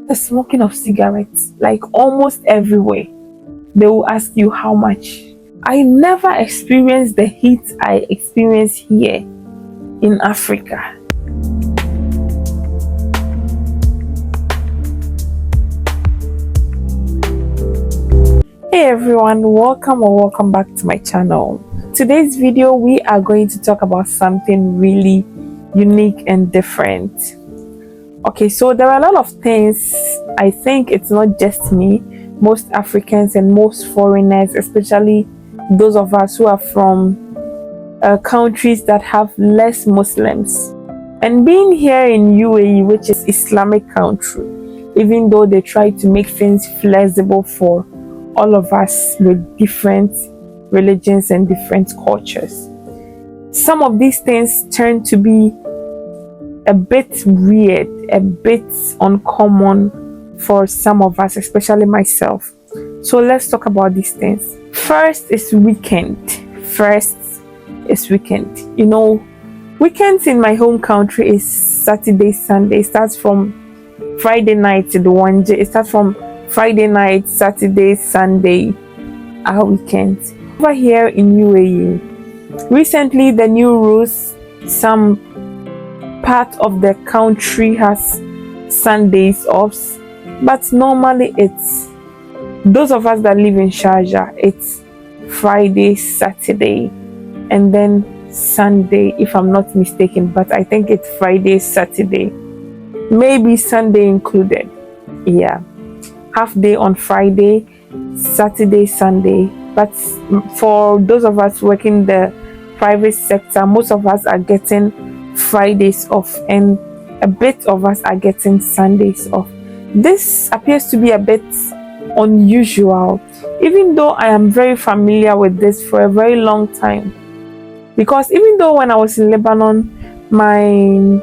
The smoking of cigarettes, like almost everywhere, they will ask you how much. I never experienced the heat I experience here in Africa. Hey everyone, welcome back to my channel. Today's video we are going to talk about something really unique and different. Okay, so there are a lot of things. I think it's not just me, most Africans and most foreigners, especially those of us who are from countries that have less Muslims. And being here in UAE, which is Islamic country, even though they try to make things flexible for all of us with different religions and different cultures, some of these things turn to be a bit weird, a bit uncommon for some of us, especially myself. So let's talk about these things. First is weekend. You know, weekends in my home country is Saturday, Sunday. It starts from Friday night to the one day. It starts from Friday night, Saturday, Sunday, our weekends. Over here in UAE, recently the new rules, some part of the country has Sundays off, but normally it's those of us that live in Sharjah, it's Friday, Saturday, and then Sunday, if I'm not mistaken, but I think it's Friday, Saturday, maybe Sunday included. Yeah, half day on Friday, Saturday, Sunday. But for those of us working the private sector, most of us are getting Fridays off, and a bit of us are getting Sundays off. This appears to be a bit unusual, even though I am very familiar with this for a very long time. Because even though when I was in Lebanon, my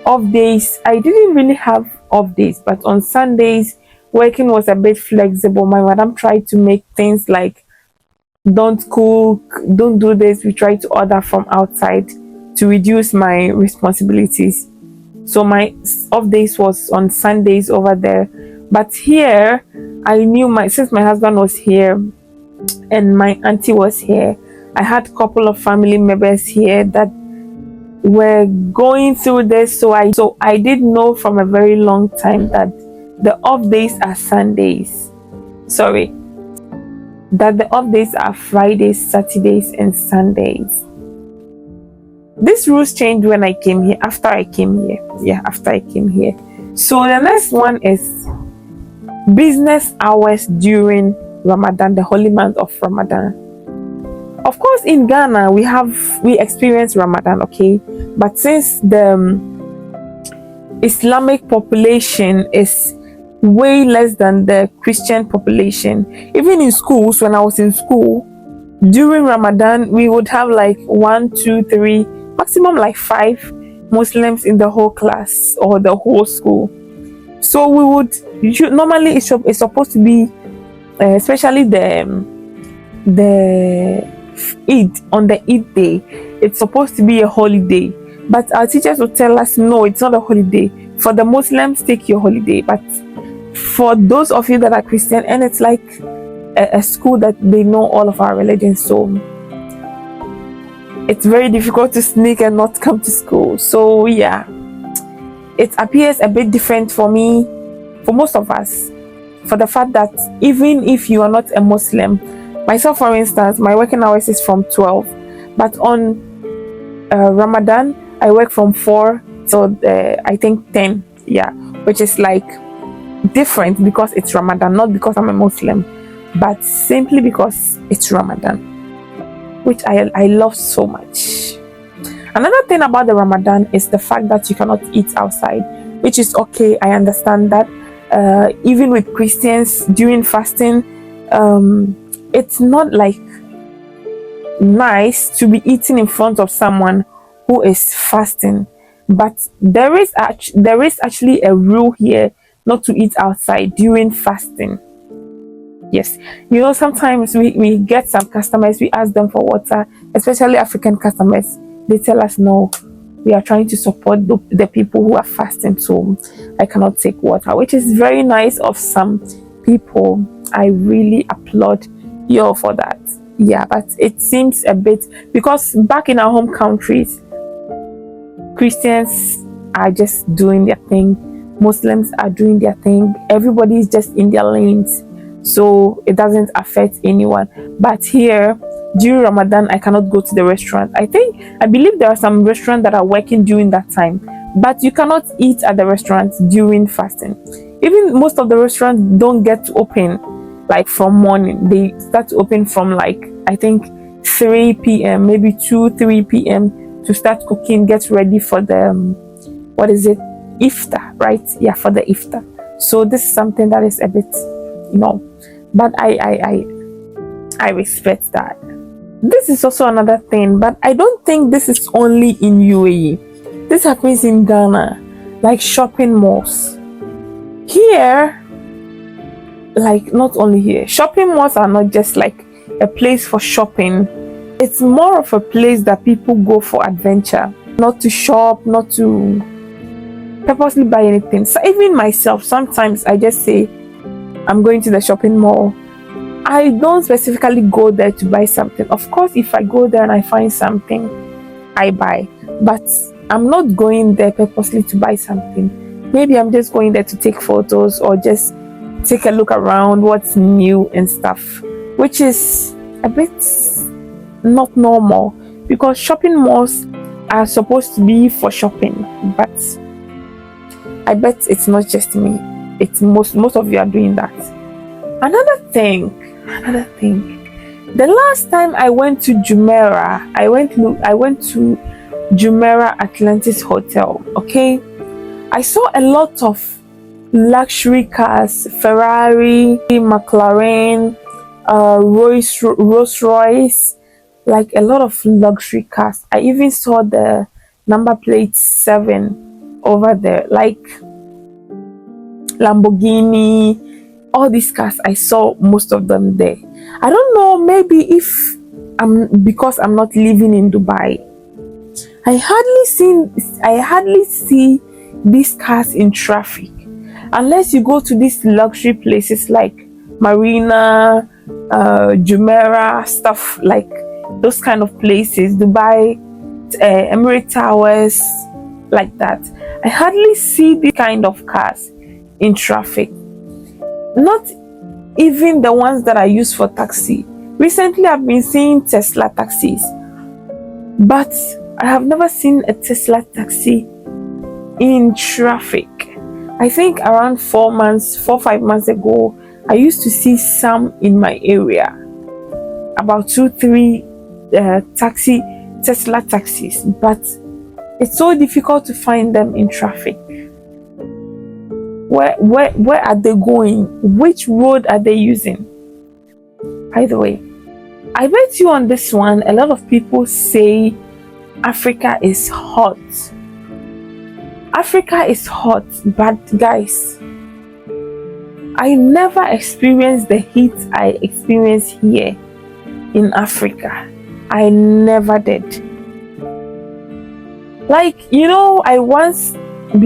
off days, I didn't really have off days, but on Sundays, working was a bit flexible. My madam tried to make things like don't cook, don't do this. We tried to order from outside to reduce my responsibilities. So my off days was on Sundays over there. But here, I knew since my husband was here and my auntie was here, I had a couple of family members here that were going through this. So I did know from a very long time that the off days are Sundays. That the off days are Fridays, Saturdays, and Sundays. These rules changed when I came here, after I came here. So the next one is business hours during Ramadan, the holy month of Ramadan. Of course, in Ghana, we experience Ramadan, okay? But since the Islamic population is way less than the Christian population, even in schools, when I was in school, during Ramadan, we would have like 1, 2, 3, maximum like 5 Muslims in the whole class or the whole school. So normally it's supposed to be, especially the Eid, on the Eid day, it's supposed to be a holiday. But our teachers would tell us, no, it's not a holiday. For the Muslims, take your holiday. But for those of you that are Christian, and it's like a school that they know all of our religions, so it's very difficult to sneak and not come to school. So yeah, it appears a bit different for me, for most of us, for the fact that even if you are not a Muslim, myself for instance, my working hours is from 12, but on Ramadan I work from 4 till I think 10, yeah, which is like different because it's Ramadan, not because I'm a Muslim, but simply because it's Ramadan, which I love so much. Another thing about the Ramadan is the fact that you cannot eat outside, which is okay. I understand that. Even with Christians during fasting, it's not like nice to be eating in front of someone who is fasting. But there is actually a rule here not to eat outside during fasting. Yes, you know, sometimes we get some customers, we ask them for water, especially African customers. They tell us no, we are trying to support the people who are fasting, so I cannot take water, which is very nice of some people. I really applaud you all for that. Yeah, but it seems a bit, because back in our home countries, Christians are just doing their thing, Muslims are doing their thing, everybody is just in their lanes, so it doesn't affect anyone. But here, during Ramadan, I cannot go to the restaurant. I believe there are some restaurants that are working during that time, but you cannot eat at the restaurant during fasting. Even most of the restaurants don't get to open like from morning. They start to open from like, I think, 3 p.m., maybe 2, 3 p.m. to start cooking, get ready for the, what is it? Iftar, right? Yeah, for the iftar. So this is something that is a bit, but I respect that. This is also another thing, but I don't think this is only in UAE. This happens in Ghana, like shopping malls. Here, like not only here, shopping malls are not just like a place for shopping. It's more of a place that people go for adventure, not to shop, not to purposely buy anything. So even myself, sometimes I just say I'm going to the shopping mall. I don't specifically go there to buy something. Of course, if I go there and I find something, I buy. But I'm not going there purposely to buy something. Maybe I'm just going there to take photos or just take a look around what's new and stuff, which is a bit not normal, because shopping malls are supposed to be for shopping. But I bet it's not just me. It's most of you are doing that. Another thing. The last time I went to Jumeirah, I went to Jumeirah Atlantis Hotel. Okay, I saw a lot of luxury cars: Ferrari, McLaren, Rolls Royce, like a lot of luxury cars. I even saw the number plate 7 over there, like Lamborghini. All these cars, I saw most of them there. I don't know, maybe because I'm not living in Dubai, I hardly see these cars in traffic, unless you go to these luxury places like Marina, Jumeirah, stuff like those kind of places, Dubai, Emirate Towers, like that. I hardly see these kind of cars in traffic. Not even the ones that are used for taxi. Recently, I've been seeing Tesla taxis, but I have never seen a Tesla taxi in traffic. I think around 4 or 5 months ago, I used to see some in my area. About 2, 3 Tesla taxis, but it's so difficult to find them in traffic. Where are they going? Which road are they using? By the way, I bet you on this one, a lot of people say Africa is hot. Africa is hot, but guys, I never experienced the heat I experience here in Africa. I never did. Like,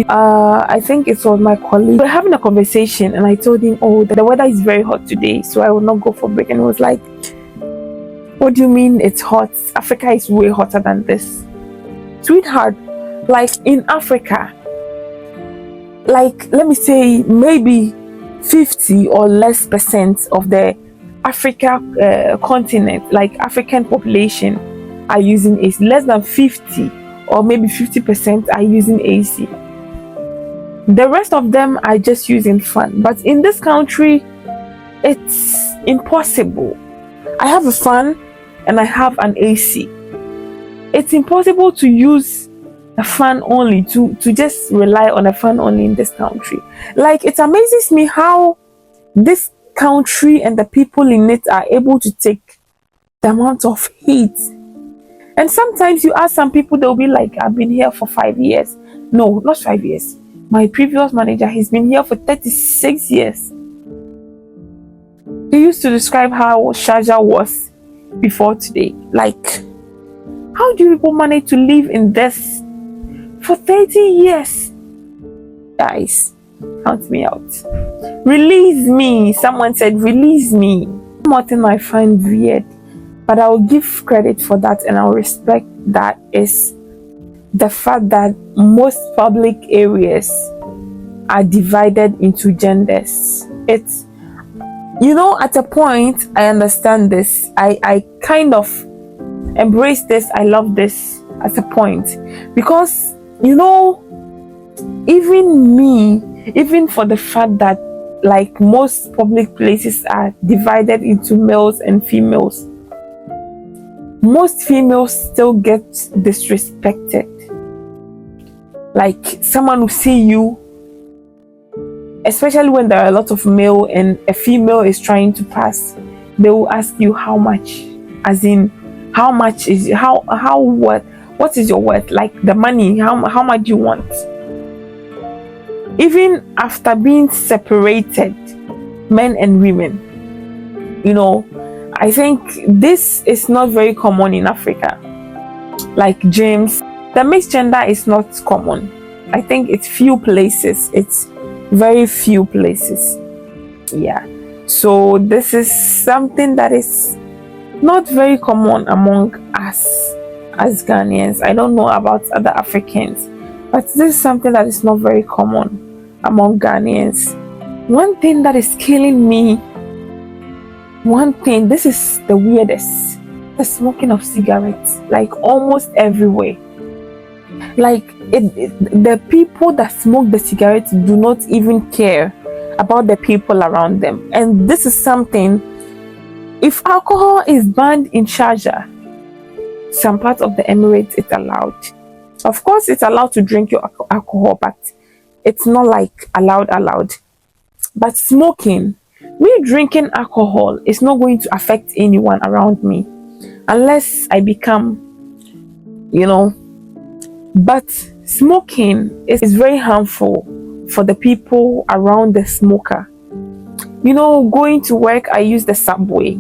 I think it was my colleague. We were having a conversation and I told him, oh, the weather is very hot today, so I will not go for break. And he was like, what do you mean it's hot? Africa is way hotter than this. Sweetheart, like in Africa, like let me say maybe 50 or less % of the Africa continent, like African population, are using AC. Less than 50 or maybe 50% are using AC. The rest of them are just using fan. But in this country, it's impossible. I have a fan and I have an AC. It's impossible to use a fan only, to just rely on a fan only in this country. Like, it amazes me how this country and the people in it are able to take the amount of heat. And sometimes you ask some people, they'll be like, I've been here for 5 years. No, not 5 years. My previous manager, he's been here for 36 years. He used to describe how Sharjah was before today. Like, how do people manage to live in this for 30 years. Guys, count me out. Release me. Someone said, release me. One more thing I find weird, but I will give credit for that and I'll respect that, is the fact that most public areas are divided into genders. It's, at a point, I understand this. I kind of embrace this. I love this at a point. Because, even for the fact that like most public places are divided into males and females, most females still get disrespected. Like someone will see you, especially when there are a lot of male and a female is trying to pass, they will ask you how much, as in how much is what is your worth, like the money, how much do you want. Even after being separated, men and women, I think this is not very common in Africa. Like James, the mixed gender is not common. I think it's few places. It's very few places. Yeah. So this is something that is not very common among us as Ghanaians. I don't know about other Africans, but this is something that is not very common among Ghanaians. One thing that is killing me, this is the weirdest, the smoking of cigarettes, like almost everywhere. Like the people that smoke the cigarettes do not even care about the people around them. And this is something, if alcohol is banned in Sharjah, some parts of the Emirates, it's allowed. Of course, it's allowed to drink your alcohol, but it's not like allowed. But smoking, me drinking alcohol is not going to affect anyone around me unless I become, but smoking is very harmful for the people around the smoker. Going to work, I use the subway,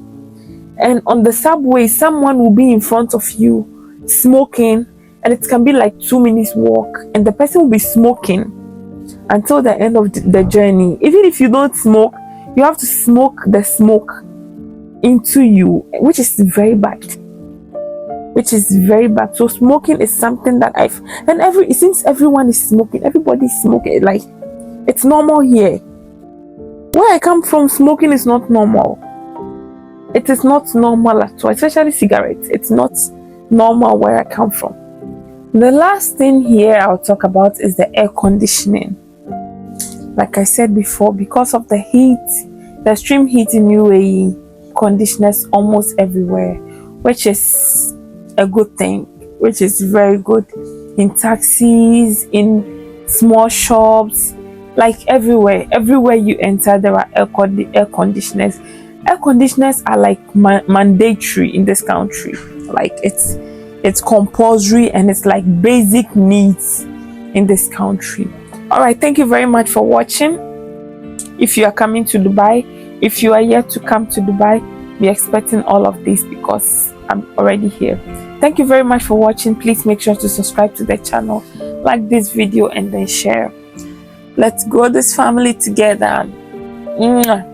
and on the subway, someone will be in front of you smoking, and it can be like 2 minutes walk, and the person will be smoking until the end of the journey. Even if you don't smoke, you have to smoke the smoke into you, which is very bad. So smoking is something that since everyone is smoking, everybody's smoking, like it's normal here. Where I come from, smoking is not normal. It is not normal at all, especially cigarettes. It's not normal where I come from. The last thing here I'll talk about is the air conditioning. Like I said before, because of the heat, the extreme heat in UAE, conditioners almost everywhere, which is a good thing, which is very good. In taxis, in small shops, like everywhere you enter, there are air conditioners. Air conditioners are like mandatory in this country. Like it's compulsory, and it's like basic needs in this country. All right, thank you very much for watching. If you are coming to Dubai, if you are yet to come to Dubai, be expecting all of this because I'm already here. Thank you very much for watching. Please make sure to subscribe to the channel, like this video, and then share. Let's grow this family together. Mwah.